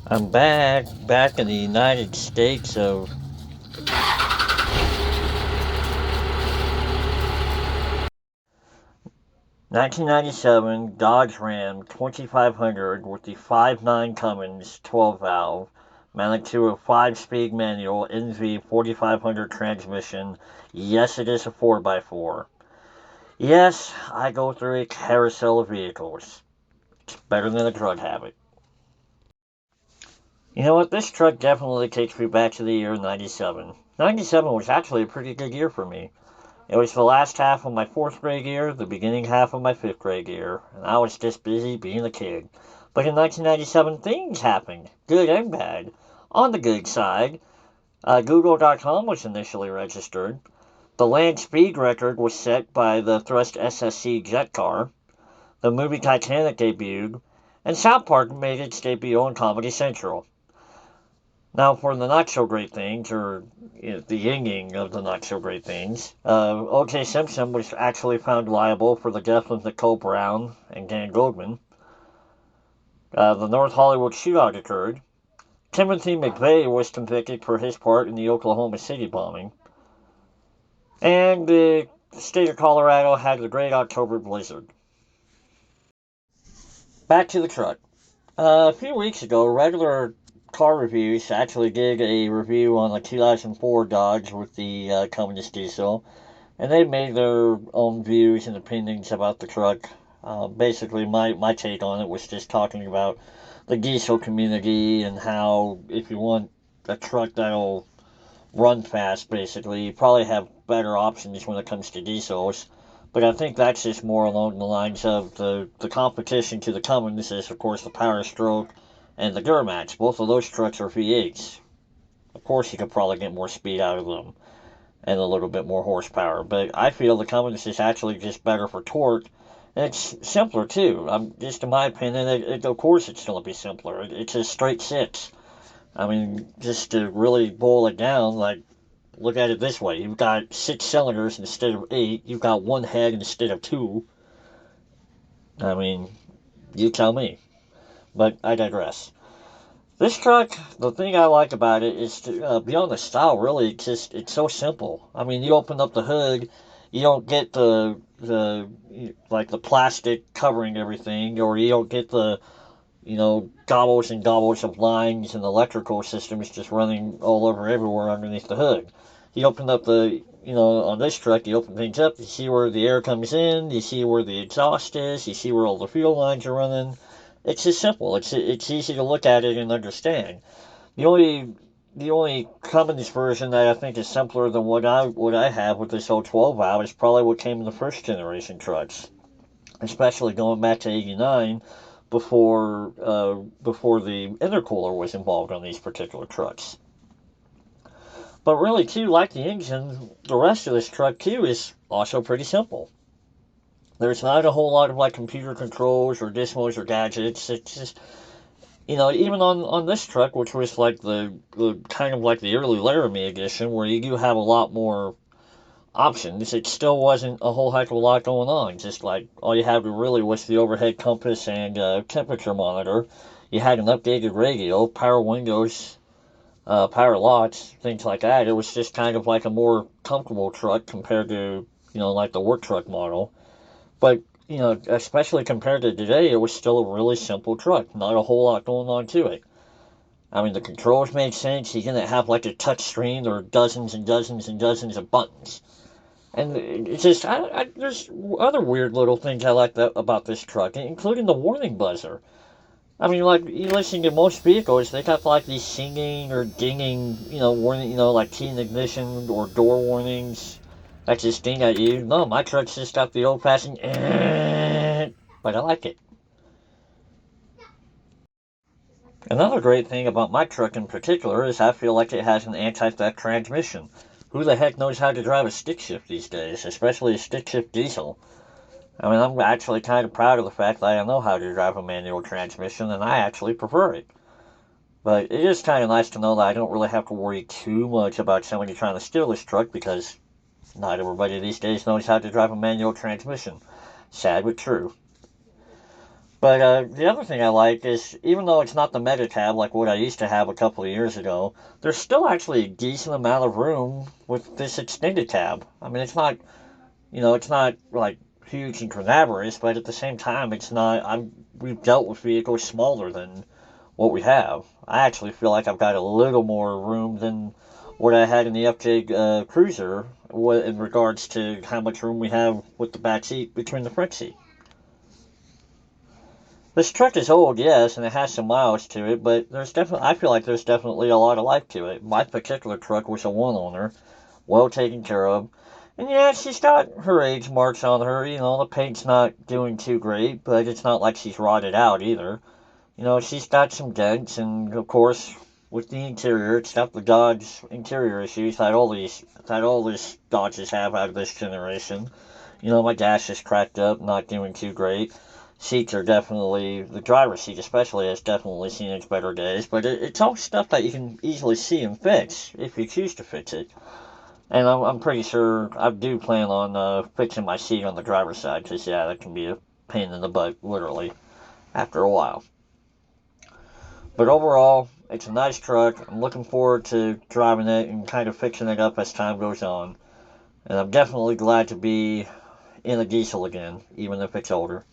I'm back in the United States of 1997 Dodge Ram 2500 with the 5.9 Cummins 12 valve, mounted to a 5-speed manual NV 4500 transmission. Yes, it is a 4x4. Yes, I go through a carousel of vehicles. It's better than a drug habit. You know what? This truck definitely takes me back to the year 97. 97 was actually a pretty good year for me. It was the last half of my fourth grade year, the beginning half of my fifth grade year, and I was just busy being a kid. But in 1997, things happened, good and bad. On the good side, Google.com was initially registered. The land speed record was set by the Thrust SSC jet car. The movie Titanic debuted, and South Park made its debut on Comedy Central. Now, for the not so great things, or the yinging of the not so great things, O.J. Simpson was actually found liable for the death of Nicole Brown and Dan Goldman. The North Hollywood shootout occurred. Timothy McVeigh was convicted for his part in the Oklahoma City bombing. And the state of Colorado had the Great October Blizzard. Back to the truck. A few weeks ago, Regular Car Reviews actually did a review on the 2004 Dodge with the Cummins diesel, and they made their own views and opinions about the truck. Basically, my take on it was just talking about the diesel community and how if you want a truck that'll run fast, basically, you probably have better options when it comes to diesels. But I think that's just more along the lines of the competition to the Cummins is, of course, the Power Stroke and the Duramax. Both of those trucks are V8s. Of course, you could probably get more speed out of them and a little bit more horsepower. But I feel the Cummins is actually just better for torque. And it's simpler, too. Just in my opinion, of course it's going to be simpler. It's a straight six. I mean, just to really boil it down, like, look at it this way. You've got 6 cylinders instead of 8. You've got one head instead of two. I mean, you tell me. But I digress. This truck, the thing I like about it is beyond the style. Really, it's so simple. I mean, you open up the hood, you don't get the like the plastic covering everything, or you don't get the gobbles and gobbles of lines and electrical systems just running all over everywhere underneath the hood. You open up on this truck, you open things up, you see where the air comes in, you see where the exhaust is, you see where all the fuel lines are running. It's just simple. It's easy to look at it and understand. The only Cummins version that I think is simpler than what I have with this old 12 valve is probably what came in the first generation trucks, especially going back to '89 before the intercooler was involved on these particular trucks. But really, too, like the engine, the rest of this truck too is also pretty simple. There's not a whole lot of like computer controls or gizmos or gadgets. It's just even on this truck, which was like the kind of like the early Laramie edition, where you do have a lot more options, it still wasn't a whole heck of a lot going on. Just like all you had really was the overhead compass and temperature monitor. You had an updated radio, power windows, power locks, things like that. It was just kind of like a more comfortable truck compared to like the work truck model. But especially compared to today, it was still a really simple truck. Not a whole lot going on to it. I mean, the controls made sense. You didn't have like a touch screen. There were dozens and dozens and dozens of buttons. And it's just, there's other weird little things I like about this truck, including the warning buzzer. I mean, like, you listen to most vehicles, they got like these singing or dinging, warning, like teen ignition or door warnings that just ding at you. No, my truck's just got the old fashioned, but I like it. Another great thing about my truck in particular is I feel like it has an anti-theft transmission. Who the heck knows how to drive a stick shift these days, especially a stick shift diesel? I mean, I'm actually kind of proud of the fact that I know how to drive a manual transmission, and I actually prefer it. But it is kind of nice to know that I don't really have to worry too much about somebody trying to steal this truck because not everybody these days knows how to drive a manual transmission. Sad but true. But the other thing I like is, even though it's not the mega cab like what I used to have a couple of years ago, there's still actually a decent amount of room with this extended cab. I mean, it's not like huge and cadaverous, but at the same time, it's not. We've dealt with vehicles smaller than what we have. I actually feel like I've got a little more room than what I had in the FJ Cruiser in regards to how much room we have with the back seat between the front seat. This truck is old, yes, and it has some miles to it, but I feel like there's definitely a lot of life to it. My particular truck was a one owner, well taken care of. And yeah, she's got her age marks on her. The paint's not doing too great, but it's not like she's rotted out either. She's got some dents, and of course, with the interior, it's got the Dodge interior issues that all these Dodges have out of this generation. My dash is cracked up, not doing too great. Seats are definitely, the driver's seat especially, has definitely seen its better days, but it's all stuff that you can easily see and fix if you choose to fix it. And I'm pretty sure I do plan on fixing my seat on the driver's side, because, yeah, that can be a pain in the butt, literally, after a while. But overall, it's a nice truck. I'm looking forward to driving it and kind of fixing it up as time goes on. And I'm definitely glad to be in a diesel again, even if it's older.